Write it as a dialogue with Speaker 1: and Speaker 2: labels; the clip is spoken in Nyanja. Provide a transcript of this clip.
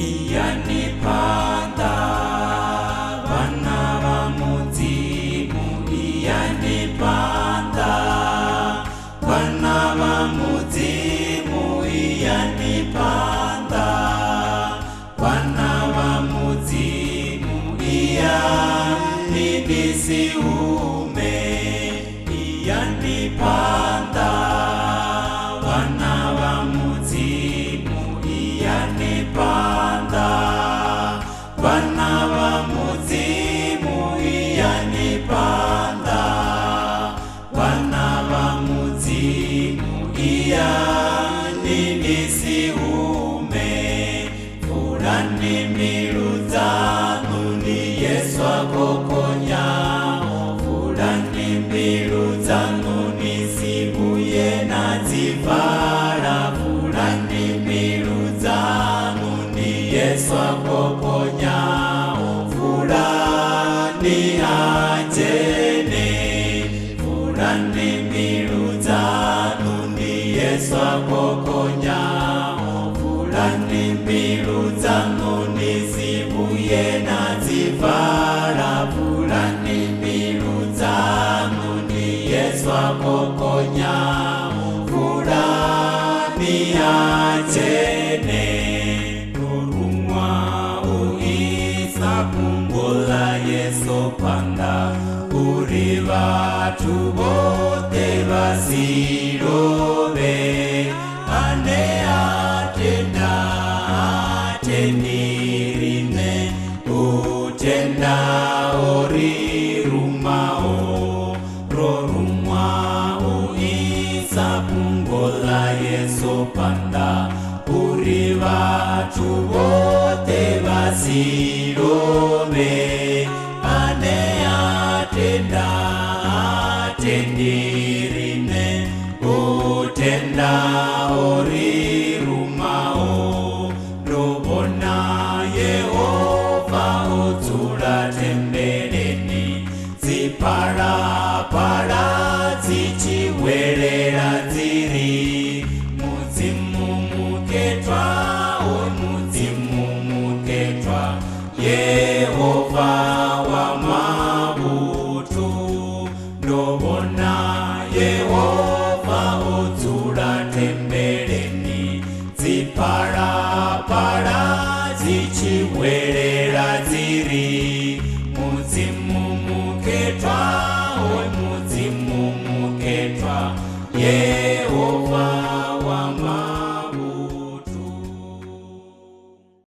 Speaker 1: iyanipanda vana va mudzimu iyanipanda vana va mudzimu iyanipanda vana va mudzimu iyanibisiume iyanipanda vana va mudzimu iyanipanda vana va mudzimu iyanipanda vana va mudzimu iyanibisiume fulani mbilu zanu ni Yesu akokonya fulani mbilu zanu nisibuye nazivala fulani mbilu zanu ni Yesu akokonya fulani achene fulani mbilu zanu ni Yesu akokonya fulani mbilu zanu nisibuye nazivala fulani mbilu zanu ni Yesu akokonya fulani achene turumwa uisa pungula Yesu panda uri vatu bote vasirobe ane atenda atendirine utenda ori rumao rorumwa uisa pungola Yesu panda uri vatu bote vasirobe ane atenda atendirine utenda ori rumao robona Yehova utsula tembeleni zipara zichiwerera dziri mudzimu muketwa mudzimu muketwa Yehova wa mabutu ndobona Yehova utsula tembeleni zipara zichiwerera dziri